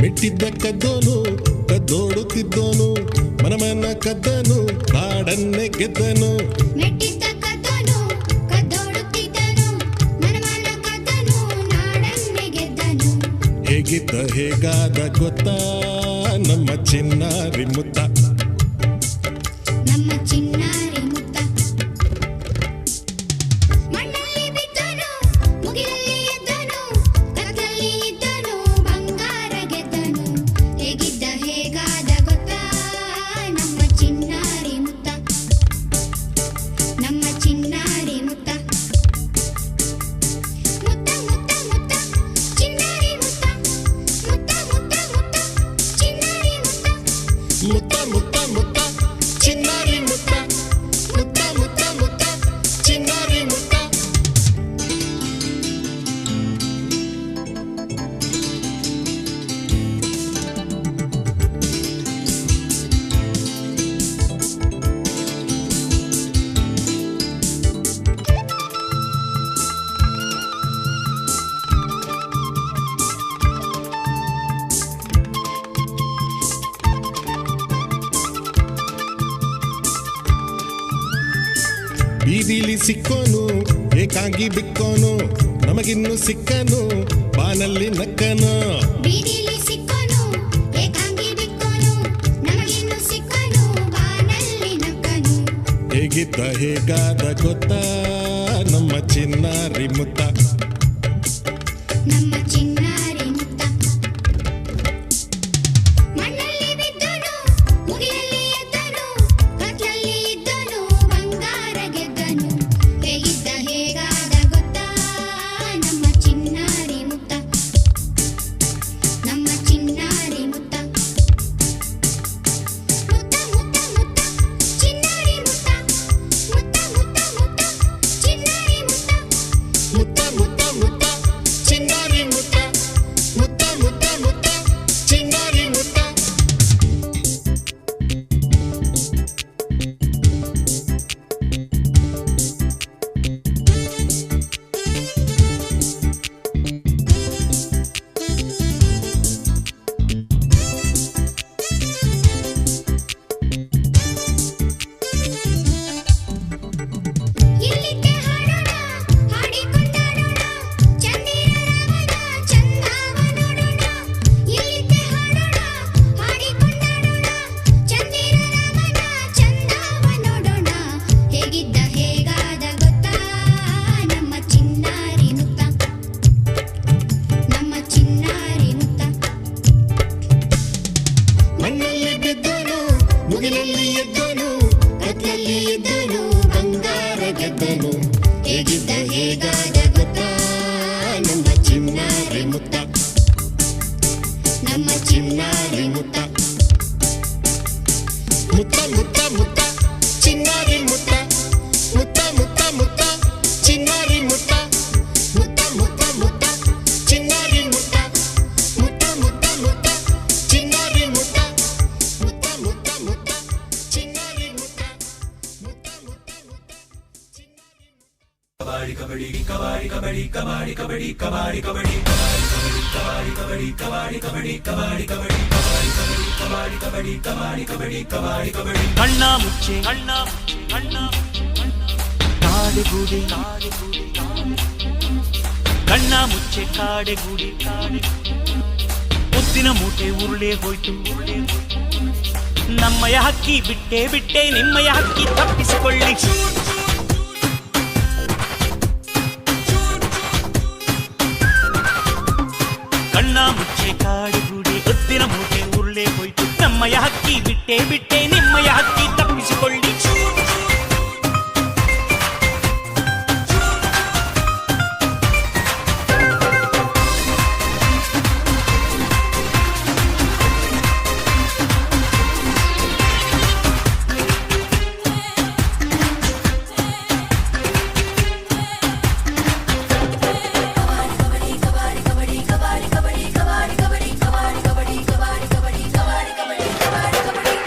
ಮೆಟ್ಟಿದ್ದ ಕದ್ದೋನು ಕದ್ದೋಡುತ್ತಿದ್ದೋನು ಮನಮನ ಕದ್ದನು ನಾಡನ್ನೇ ಗೆದ್ದನು. ಮೆಟ್ಟಿದ್ದ ಕದ್ದೋನು ಕದ್ದೋಡುತ್ತಿದ್ದನು ಮನಮನ ಕದ್ದನು ನಾಡನ್ನೇ ಗೆದ್ದನು. ಹೇಗಿದ್ದ ಹೇಗಾದ ಗೊತ್ತಾ ನಮ್ಮ ಚಿನ್ನಾರಿ ಮುತ್ತ, ನಮ್ಮ ಚಿನ್ನಾರಿ ಮುತ್ತ. ಮಣ್ಣಲ್ಲಿ ಬಿದ್ದನು ಮುಗಿಲಲ್ಲಿ ಎದ್ದನು ಕತ್ತಲಲ್ಲಿ ಇದ್ದನು ಬಂಗಾರ ಗೆದ್ದನು. ಹೇಗಿದ್ದ ಹೇಗಾದ ಗೊತ್ತಾ ನಮ್ಮ ಚಿನ್ನಾರಿ ಮುತ್ತ, ನಮ್ಮ ಚಿನ್ನಾರಿ ಮುತ್ತ. ಮುತ್ತ ಮುತ್ತ ಮುತ್ತ ಚಿನ್ನಾರಿ ಮುತ್ತ, ಮುತ್ತ ಮುತ್ತ ಮುತ್ತ ಚಿನ್ನಾರಿ ಮುತ್ತ. ಮುತ್ತ ಮುತ್ತ ಮುತ್ತ ಚಿನ್ನಾರಿ ಮುತ್ತ, ಮುತ್ತ ಮುತ್ತ ಮುತ್ತ ಚಿನ್ನಾರಿ ಮುತ್ತ. ಬೀದಿಲಿ ಸಿಕ್ಕೋನು ಏಕಾಂಗಿ ಬಿಕ್ಕೋನು ನಮಗಿನ್ನು ಸಿಕ್ಕನು ಬಾನಲ್ಲಿ ನಕ್ಕನು. ಬೀದಿಲಿ ಸಿಕ್ಕನು ಏಕಾಂಗಿ ಬಿಕ್ಕನು ನಮಗಿನ್ನು ಸಿಕ್ಕನು ಬಾನಲ್ಲಿ ನಕ್ಕನು. ಹೇಗಿದ್ದ ಹೇಗಾದ ಗೊತ್ತಾ ನಮ್ಮ ಚಿನ್ನಾರಿ ಮುತ್ತ, ನಮ್ಮ ಚಿನ್ನಾರಿ ಮುತ್ತ. ಮಣ್ಣಲ್ಲಿ ಬಿದ್ದನು ಮುಗಿಲಲ್ಲಿ ಎದ್ದನು ಕತ್ತಲಲ್ಲಿ ಇದ್ದನು ಬಂಗಾರ ಗೆದ್ದನು. ಹೇಗಿದ್ದ ಹೇಗಾದ ಗೊತ್ತಾ ನಮ್ಮ ಚಿನ್ನಾರಿ ಮುತ್ತ, ನಮ್ಮ ಚಿನ್ನಾರಿ ಮುತ್ತ. ಮುತ್ತ ಮುತ್ತ ಮುತ್ತ ಚಿನ್ನಾರಿ ಮುತ್ತ, ಮುತ್ತ ಮುತ್ತ ಮುತ್ತ ಚಿನ್ನಾರಿ ಮುತ್ತ. ಮುತ್ತ ಮುತ್ತ ಮುತ್ತ ಚಿನ್ನಾರಿ ಮುತ್ತ, ಮುತ್ತ ಮುತ್ತ ಮುತ್ತ ಚಿನ್ನಾರಿ ಮುತ್ತ. ಇಲ್ಲಿದ್ದೆ ಹಾಡೋಣ ಹಾಡಿಕೊಂಡಾಡೋಣ ಚಂದಿರ ರಾಮನ ಚಂದವ ನೋಡೋಣ. ಇಲ್ಲಿದ್ದೆ ಹಾಡೋಣ ಹಾಡಿಕೊಂಡಾಡೋಣ ಚಂದಿರ ರಾಮನ ಚಂದವ ನೋಡೋಣ. ಹೇಗಿದ್ದ ಹೇಗಾದ ಗೊತ್ತಾ ನಮ್ಮ ಚಿನ್ನಾರಿ ಮುತ್ತ, ನಮ್ಮ ಚಿನ್ನಾರಿ ಮುತ್ತ. ಮಣ್ಣಲ್ಲಿ ಬಿದ್ದನು ಮುಗಿಲಲ್ಲಿ ಎದ್ದನು ಕತ್ತಲಲ್ಲಿ ಇದ್ದನು ಬಂಗಾರ ಗೆದ್ದನು. ಹೇಗಿದ್ದ ಹೇಗಾದ ಗೊತ್ತಾ ನಮ್ಮ ಚಿನ್ನಾರಿ ಮುತ್ತ, ನಮ್ಮ ಚಿನ್ನಾರಿ ಮುತ್ತ. ಮುತ್ತ ಮುತ್ತ ಮುತ್ತ ಚಿನ್ನಾರಿ ಮುತ್ತ, ಮುತ್ತ ಮುತ್ತ ಮುತ್ತ ಚಿನ್ನಾರಿ ಮುತ್ತ, ಮುತ್ತ ಮುತ್ತ ಮುತ್ತ ಚಿನ್ನಾರಿ ಮುತ್ತ, ಮುತ್ತ ಮುತ್ತ ಮುತ್ತ ಚಿನ್ನಾರಿ ಮುತ್ತ, ಮುತ್ತ ಮುತ್ತ ಮುತ್ತ ಚಿನ್ನಾರಿ ಮುತ್ತ, ಮುತ್ತ ಮುತ್ತ ಮುತ್ತ ಚಿನ್ನಾರಿ ಮುತ್ತ. ಕಬಾಡಿ ಕಬಡ್ಡಿ ಕಬಾಡಿ ಕಬಡ್ಡಿ ಕಬಾಡಿ ಕಬಡ್ಡಿ ಕಬಾಡಿ ಕಬಡ್ಡಿ ಕಬಾಡಿ ಕಬಡ್ಡಿ ಕಬಾಡಿ ಕಬಡ್ಡಿ ಕಬಾಡಿ ಕಬಡ್ಡಿ ಕಬಾಡಿ ಕಬಡ್ಡಿ ಕಬಾಡಿ ಕಬಡ್ಡಿ ಕಬಾಡಿ ಕಬಡ್ಡಿ. ಕಣ್ಣ ಮುಚ್ಚೆ ಕಾಡೆಗೂಡಿ ಕಣ್ಣ ಮುಚ್ಚೆ ಕಾಡೆಗೂಡಿ ಮುತ್ತಿನ ಮೂಟೆ ಉರುಳೆ ಹೋಯ್ತು. ನಮ್ಮಯ ಹಕ್ಕಿ ಬಿಟ್ಟೆ ಬಿಟ್ಟೆ ನಿಮ್ಮಯ ಹಕ್ಕಿ ತಪ್ಪಿಸಿಕೊಳ್ಳಿ. ಕಣ್ಣ ಮುಚ್ಚೆ ಕಾಡೆಗೂಡಿ ಮುತ್ತಿನ ಮೂಟೆ ಉರುಳೆ ಹೋಯ್ತು. ನಮ್ಮಯ ಹಕ್ಕಿ ಬಿಟ್ಟೆ ಬಿಟ್ಟೆ ನಿಮ್ಮಯ ಹಕ್ಕಿ ತಪ್ಪಿಸಿಕೊಳ್ಳಿ.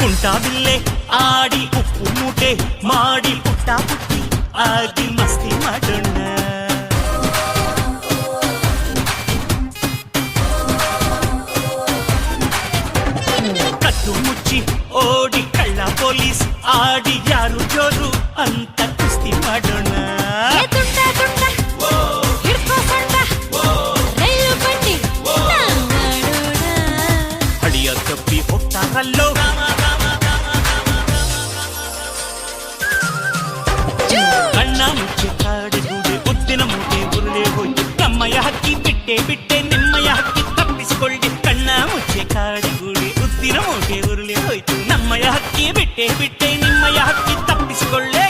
ಕುಂಟಾಬಿಲ್ಲೆ ಆಡಿ ಉಪ್ಪು ಮೂಟೆ ಮಾಡಿ ಪುಟ್ಟ ಪುಟ್ಟಿ ಆಗಿ ಮಸ್ತಿ ಮಾಡೋಣ. ಜಾರಲ್ಲೋ ಕಣ್ಣ ಮುಚ್ಚೆ ಕಾಡಿಗೂಡೆ ಉದ್ದಿನ ಮೂಟೆ ಉರುಳೆ ಹೋಯ್ತು ನಮ್ಮಯ ಹಕ್ಕಿ ಬಿಟ್ಟೆ ಬಿಟ್ಟೆ ನಿಮ್ಮಯ ಹಕ್ಕಿ ತಪ್ಪಿಸಿಕೊಳ್ಳಿ ಕಣ್ಣ ಮುಚ್ಚೆ ಕಾಡಿಗೂಡೆ ಉದ್ದಿನ ಮೂಟೆ ಉರುಳೆ ಹೋಯ್ತು ನಮ್ಮಯ ಹಕ್ಕಿ ಬಿಟ್ಟೆ ಬಿಟ್ಟೆ ನಿಮ್ಮಯ ಹಕ್ಕಿ ತಪ್ಪಿಸಿಕೊಳ್ಳೆ